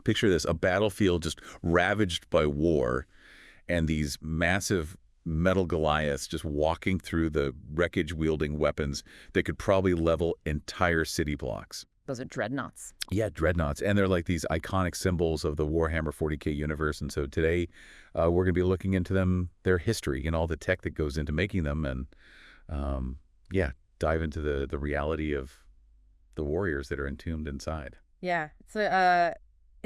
Picture this, a battlefield just ravaged by war, and these massive metal Goliaths just walking through the wreckage-wielding weapons that could probably level entire city blocks. Those are dreadnoughts. Yeah, dreadnoughts. And they're like these iconic symbols of the Warhammer 40K universe. And so today we're going to be looking into them, their history, and all the tech that goes into making them. And yeah, dive into the reality of the warriors that are entombed inside. Yeah,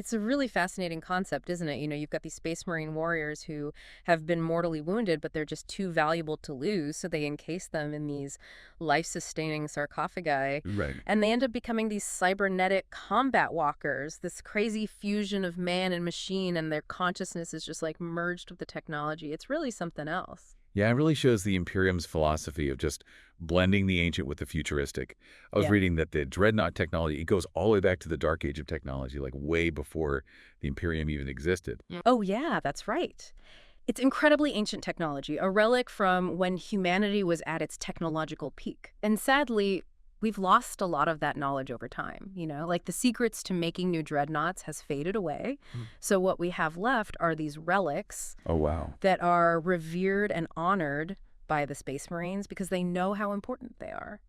it's a really fascinating concept, isn't it? You know, you've got these Space Marine warriors who have been mortally wounded, but they're just too valuable to lose, so they encase them in these life-sustaining sarcophagi. Right. And they end up becoming these cybernetic combat walkers, this crazy fusion of man and machine, and their consciousness is just like merged with the technology. It's really something else. Yeah, it really shows the Imperium's philosophy of just blending the ancient with the futuristic. I was reading that the Dreadnought technology, it goes all the way back to the Dark Age of technology, like way before the Imperium even existed. Oh, yeah, that's right. It's incredibly ancient technology, a relic from when humanity was at its technological peak. And sadly, we've lost a lot of that knowledge over time, you know? Like the secrets to making new dreadnoughts has faded away. So what we have left are these relics that are revered and honored by the Space Marines because they know how important they are.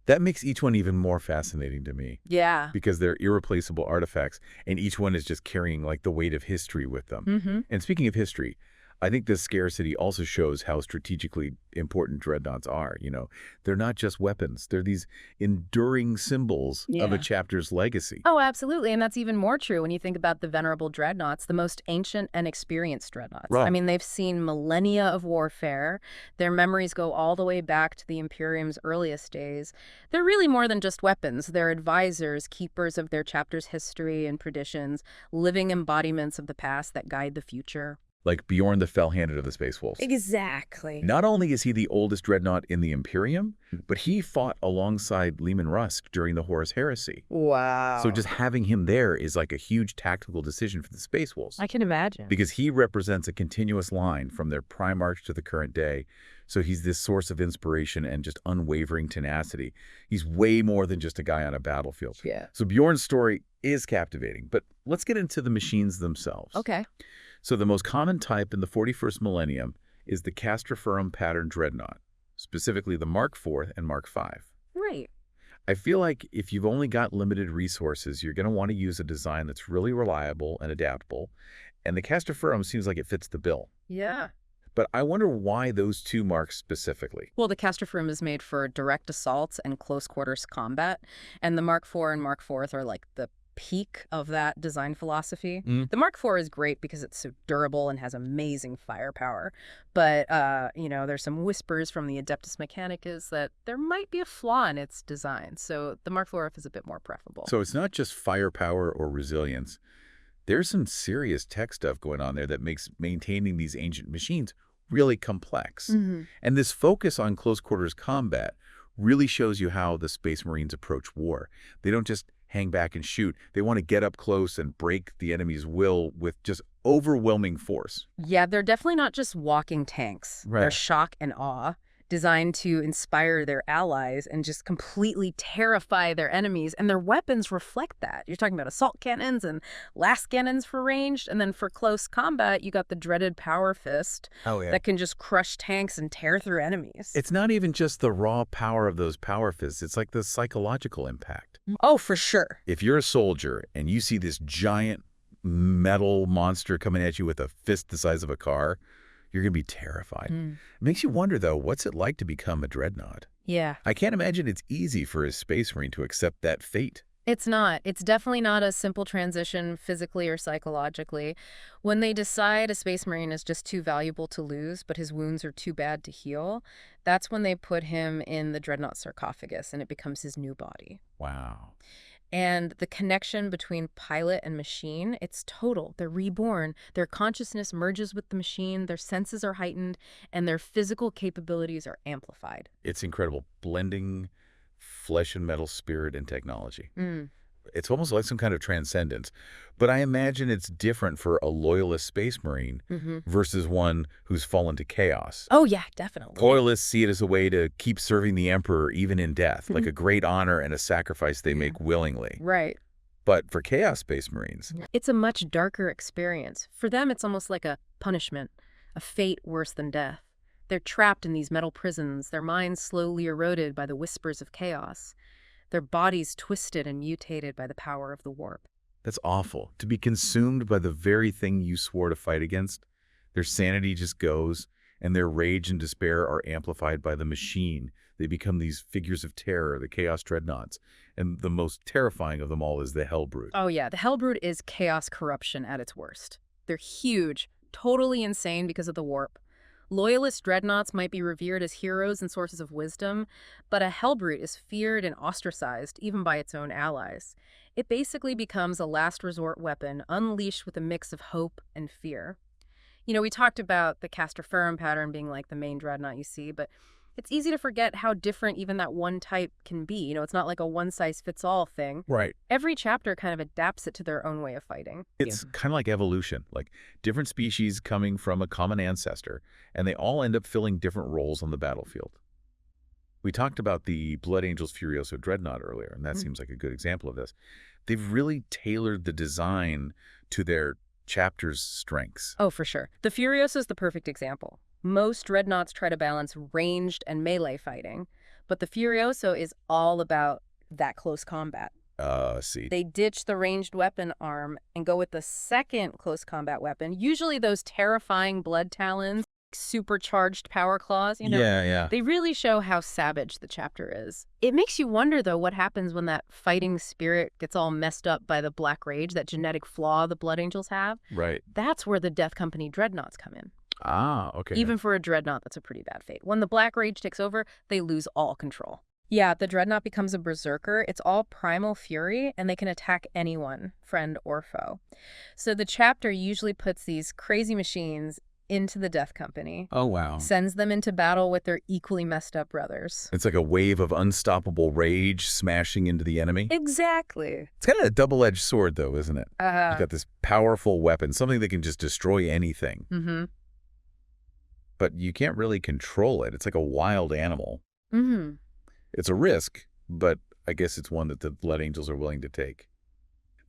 That makes each one even more fascinating to me. Yeah. Because they're irreplaceable artifacts, and each one is just carrying like the weight of history with them. And speaking of history, I think this scarcity also shows how strategically important dreadnoughts are. You know, they're not just weapons. They're these enduring symbols of a chapter's legacy. Oh, absolutely. And that's even more true when you think about the venerable dreadnoughts, the most ancient and experienced dreadnoughts. Right. I mean, they've seen millennia of warfare. Their memories go all the way back to the Imperium's earliest days. They're really more than just weapons. They're advisors, keepers of their chapter's history and traditions, living embodiments of the past that guide the future. Like Bjorn the Fell-Handed of the Space Wolves. Exactly. Not only is he the oldest dreadnought in the Imperium, but he fought alongside Leman Rusk during the Horus Heresy. Wow. So just having him there is like a huge tactical decision for the Space Wolves. I can imagine. Because he represents a continuous line from their prime arch to the current day. So he's this source of inspiration and just unwavering tenacity. He's way more than just a guy on a battlefield. Yeah. So Bjorn's story is captivating, but let's get into the machines themselves. Okay. So the most common type in the 41st millennium is the Castroferum pattern dreadnought, specifically the Mark IV and Mark V. Right. I feel like if you've only got limited resources, you're going to want to use a design that's really reliable and adaptable, and the Castroferum seems like it fits the bill. Yeah. But I wonder why those two marks specifically. Well, the Castroferum is made for direct assaults and close quarters combat, and the Mark IV and Mark IV are like the peak of that design philosophy. The Mark IV is great because it's so durable and has amazing firepower. But, you know, there's some whispers from the Adeptus Mechanicus that there might be a flaw in its design. So the Mark IV is a bit more preferable. So it's not just firepower or resilience. There's some serious tech stuff going on there that makes maintaining these ancient machines really complex. And this focus on close quarters combat really shows you how the Space Marines approach war. They don't just hang back and shoot. They want to get up close and break the enemy's will with just overwhelming force. Yeah, they're definitely not just walking tanks. Right. They're shock and awe, designed to inspire their allies and just completely terrify their enemies. And their weapons reflect that. You're talking about assault cannons and last cannons for ranged. And then for close combat, you got the dreaded power fist that can just crush tanks and tear through enemies. It's not even just the raw power of those power fists. It's like the psychological impact. Oh, for sure. If you're a soldier and you see this giant metal monster coming at you with a fist the size of a car, you're going to be terrified. It makes you wonder, though, what's it like to become a dreadnought? Yeah. I can't imagine it's easy for a Space Marine to accept that fate. It's not. It's definitely not a simple transition physically or psychologically. When they decide a Space Marine is just too valuable to lose, but his wounds are too bad to heal, that's when they put him in the Dreadnought sarcophagus and it becomes his new body. Wow. And the connection between pilot and machine, it's total. They're reborn. Their consciousness merges with the machine, their senses are heightened, and their physical capabilities are amplified. It's incredible. Blending flesh and metal, spirit and technology. It's almost like some kind of transcendence. But I imagine it's different for a loyalist Space Marine versus one who's fallen to chaos. Oh, yeah, definitely. Loyalists see it as a way to keep serving the Emperor even in death, like a great honor and a sacrifice they make willingly. Right. But for Chaos Space Marines, It's a much darker experience. For them, it's almost like a punishment, a fate worse than death. They're trapped in these metal prisons, their minds slowly eroded by the whispers of chaos, their bodies twisted and mutated by the power of the warp. that's awful. To be consumed by the very thing you swore to fight against, their sanity just goes, and their rage and despair are amplified by the machine. They become these figures of terror, the Chaos Dreadnoughts. And the most terrifying of them all is the Hellbrute. Oh yeah, the Hellbrute is chaos corruption at its worst. They're huge, totally insane because of the warp. Loyalist dreadnoughts might be revered as heroes and sources of wisdom, but a Hellbrute is feared and ostracized even by its own allies. It basically becomes a last resort weapon unleashed with a mix of hope and fear. You know, we talked about the Caster-Ferrum pattern being like the main dreadnought you see, but it's easy to forget how different even that one type can be. You know, it's not like a one-size-fits-all thing. Right. Every chapter kind of adapts it to their own way of fighting. It's kind of like evolution, like different species coming from a common ancestor, and they all end up filling different roles on the battlefield. We talked about the Blood Angels Furioso Dreadnought earlier, and that seems like a good example of this. They've really tailored the design to their chapter's strengths. Oh, for sure. The Furioso is the perfect example. Most dreadnoughts try to balance ranged and melee fighting, but the Furioso is all about that close combat. See. They ditch the ranged weapon arm and go with the second close combat weapon, usually those terrifying blood talons, supercharged power claws, you know. Yeah. They really show how savage the chapter is. It makes you wonder, though, what happens when that fighting spirit gets all messed up by the Black Rage, that genetic flaw the Blood Angels have. Right. That's where the Death Company dreadnoughts come in. Ah, okay. Even for a dreadnought, that's a pretty bad fate. When the Black Rage takes over, they lose all control. Yeah, the dreadnought becomes a berserker. It's all primal fury, and they can attack anyone, friend or foe. So the chapter usually puts these crazy machines into the Death Company. Oh, wow. Sends them into battle with their equally messed up brothers. It's like a wave of unstoppable rage smashing into the enemy. Exactly. It's kind of a double-edged sword, though, isn't it? You've Uh, got this powerful weapon, something that can just destroy anything. mm-hmm. But you can't really control it. It's like a wild animal. Mm-hmm. It's a risk, but I guess it's one that the Blood Angels are willing to take.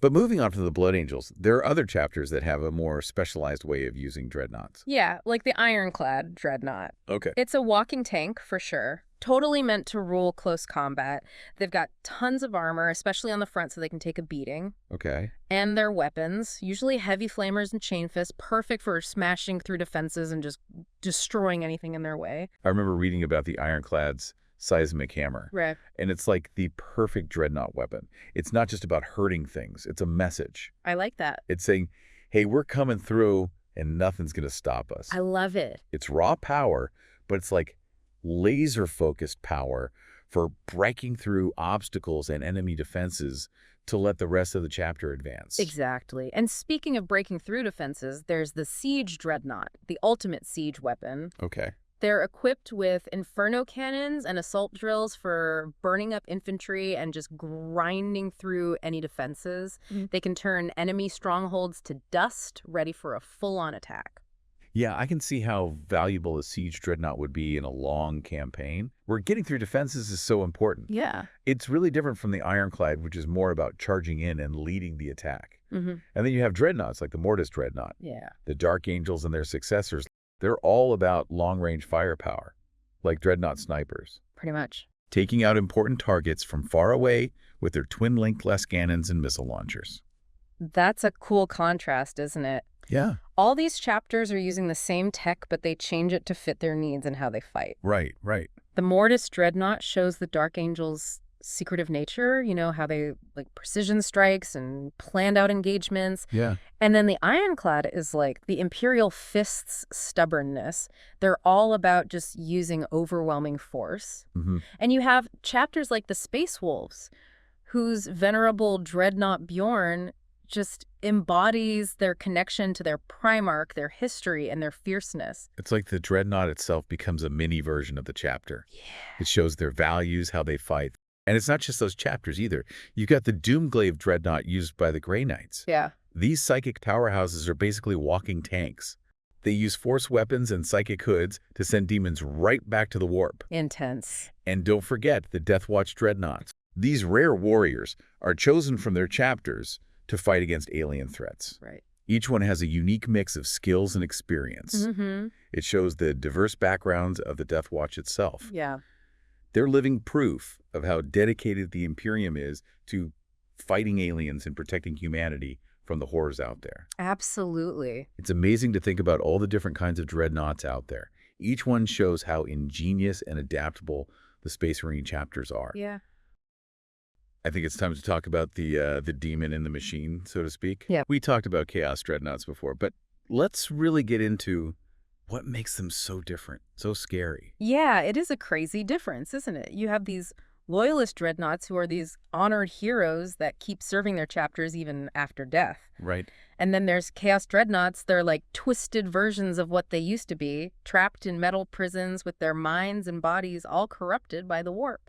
But moving on from the Blood Angels, there are other chapters that have a more specialized way of using dreadnoughts. Yeah, like the Ironclad dreadnought. Okay. It's a walking tank, for sure. Totally meant to rule close combat. They've got tons of armor, especially on the front so they can take a beating. Okay. And their weapons, usually heavy flamers and chain fists, perfect for smashing through defenses and just destroying anything in their way. I remember reading about the Ironclad's seismic hammer. Right. And it's like the perfect dreadnought weapon. It's not just about hurting things. It's a message. I like that. It's saying, hey, we're coming through and nothing's going to stop us. I love it. It's raw power, but it's like laser-focused power for breaking through obstacles and enemy defenses to let the rest of the chapter advance. Exactly. And speaking of breaking through defenses, there's the Siege Dreadnought, the ultimate siege weapon. Okay. They're equipped with inferno cannons and assault drills for burning up infantry and just grinding through any defenses. They can turn enemy strongholds to dust, ready for a full-on attack. Yeah, I can see how valuable a siege dreadnought would be in a long campaign, where getting through defenses is so important. Yeah. It's really different from the Ironclad, which is more about charging in and leading the attack. Mm-hmm. And then you have dreadnoughts like the Mortis Dreadnought. Yeah. The Dark Angels and their successors, they're all about long-range firepower, like dreadnought snipers, Pretty much. taking out important targets from far away with their twin-linked glass cannons and missile launchers. That's a cool contrast, isn't it? Yeah. All these chapters are using the same tech, but they change it to fit their needs and how they fight. Right. The Mortis Dreadnought shows the Dark Angels' secretive nature, you know, how they like precision strikes and planned out engagements. Yeah. And then the Ironclad is like the Imperial Fist's stubbornness. They're all about just using overwhelming force. Mm-hmm. And you have chapters like the Space Wolves, whose venerable Dreadnought Bjorn just embodies their connection to their Primarch, their history, and their fierceness. It's like the dreadnought itself becomes a mini version of the chapter. Yeah. It shows their values, how they fight. And it's not just those chapters either. You've got the Doomglaive Dreadnought used by the Grey Knights. Yeah. These psychic powerhouses are basically walking tanks. They use force weapons and psychic hoods to send demons right back to the warp. Intense. And don't forget the Deathwatch Dreadnoughts. These rare warriors are chosen from their chapters to fight against alien threats. Right. Each one has a unique mix of skills and experience. It shows the diverse backgrounds of the Death Watch itself. Yeah. They're living proof of how dedicated the Imperium is to fighting aliens and protecting humanity from the horrors out there. Absolutely. It's amazing to think about all the different kinds of dreadnoughts out there. Each one shows how ingenious and adaptable the Space Marine chapters are. Yeah. I think it's time to talk about the demon in the machine, so to speak. Yeah. We talked about Chaos Dreadnoughts before, but let's really get into what makes them so different, so scary. Yeah, it is a crazy difference, isn't it? You have these loyalist dreadnoughts who are these honored heroes that keep serving their chapters even after death. Right. And then there's Chaos Dreadnoughts. They're like twisted versions of what they used to be, trapped in metal prisons with their minds and bodies all corrupted by the warp.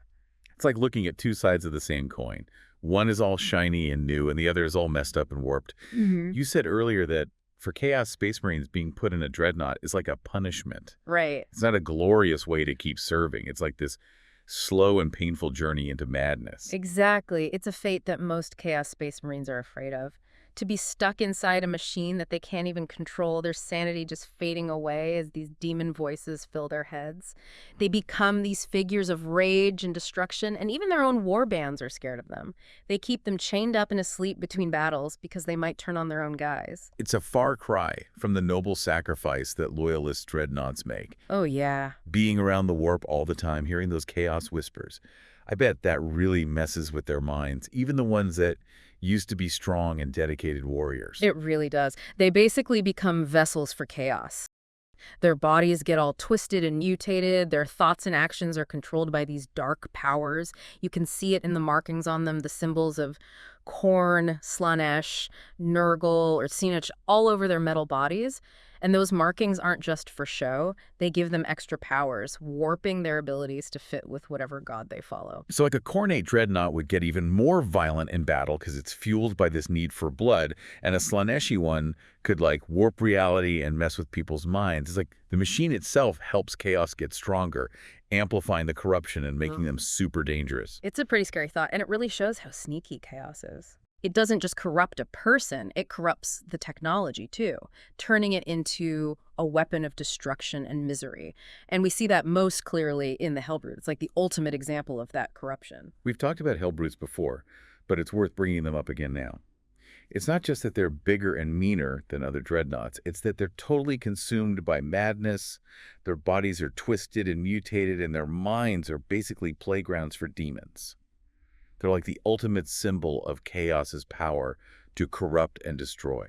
It's like looking at two sides of the same coin. One is all shiny and new, and the other is all messed up and warped. You said earlier that for Chaos Space Marines, being put in a dreadnought is like a punishment. Right. It's not a glorious way to keep serving. It's like this slow and painful journey into madness. Exactly. It's a fate that most Chaos Space Marines are afraid of. To be stuck inside a machine that they can't even control, their sanity just fading away as these demon voices fill their heads. They become these figures of rage and destruction, and even their own war bands are scared of them. They keep them chained up and asleep between battles because they might turn on their own guys. It's a far cry from the noble sacrifice that loyalist dreadnoughts make. Oh, yeah. Being around the warp all the time, hearing those chaos whispers. I bet that really messes with their minds, even the ones that used to be strong and dedicated warriors. It really does. They basically become vessels for chaos. Their bodies get all twisted and mutated. Their thoughts and actions are controlled by these dark powers. You can see it in the markings on them, the symbols of Khorne, Slaanesh, Nurgle, or Tzeentch all over their metal bodies. And those markings aren't just for show. They give them extra powers, warping their abilities to fit with whatever god they follow. So like a Khornate dreadnought would get even more violent in battle because it's fueled by this need for blood, and a Slaaneshi one could like warp reality and mess with people's minds. It's like the machine itself helps chaos get stronger, amplifying the corruption and making them super dangerous. It's a pretty scary thought, and it really shows how sneaky chaos is. It doesn't just corrupt a person, it corrupts the technology too, turning it into a weapon of destruction and misery. And we see that most clearly in the Hellbrute. It's like the ultimate example of that corruption. We've talked about Hellbrutes before, but it's worth bringing them up again now. It's not just that they're bigger and meaner than other dreadnoughts, it's that they're totally consumed by madness, their bodies are twisted and mutated, and their minds are basically playgrounds for demons. They're like the ultimate symbol of chaos's power to corrupt and destroy.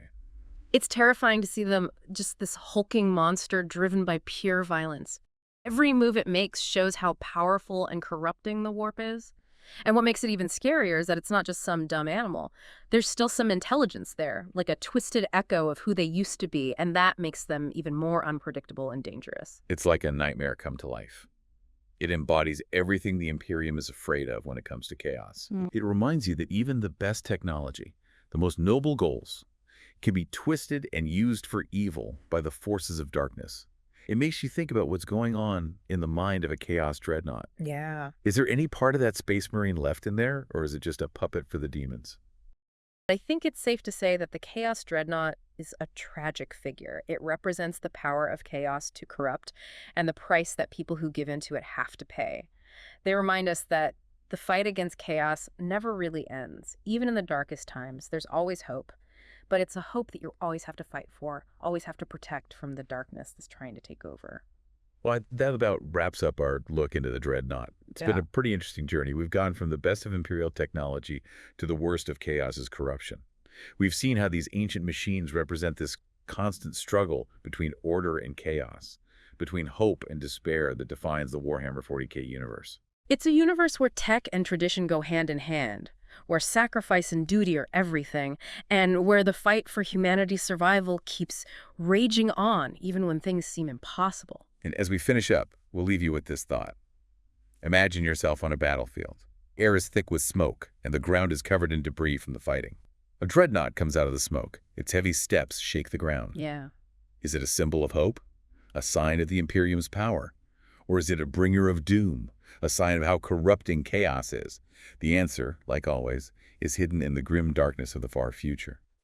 It's terrifying to see them, just this hulking monster driven by pure violence. Every move it makes shows how powerful and corrupting the warp is. And what makes it even scarier is that it's not just some dumb animal. There's still some intelligence there, like a twisted echo of who they used to be, and that makes them even more unpredictable and dangerous. It's like a nightmare come to life. It embodies everything the Imperium is afraid of when it comes to chaos. It reminds you that even the best technology, the most noble goals, can be twisted and used for evil by the forces of darkness. It makes you think about what's going on in the mind of a Chaos Dreadnought. Yeah. Is there any part of that Space Marine left in there, or is it just a puppet for the demons? I think it's safe to say that the Chaos Dreadnought is a tragic figure. It represents the power of chaos to corrupt and the price that people who give into it have to pay. They remind us that the fight against chaos never really ends. Even in the darkest times, there's always hope. But it's a hope that you always have to fight for, always have to protect from the darkness that's trying to take over. Well, that about wraps up our look into the Dreadnought. It's been a pretty interesting journey. We've gone from the best of Imperial technology to the worst of chaos's corruption. We've seen how these ancient machines represent this constant struggle between order and chaos, between hope and despair that defines the Warhammer 40K universe. It's a universe where tech and tradition go hand in hand, where sacrifice and duty are everything, and where the fight for humanity's survival keeps raging on even when things seem impossible. And as we finish up, we'll leave you with this thought. Imagine yourself on a battlefield. Air is thick with smoke, and the ground is covered in debris from the fighting. A dreadnought comes out of the smoke. Its heavy steps shake the ground. Yeah. Is it a symbol of hope? A sign of the Imperium's power? Or is it a bringer of doom, a sign of how corrupting chaos is? The answer, like always, is hidden in the grim darkness of the far future.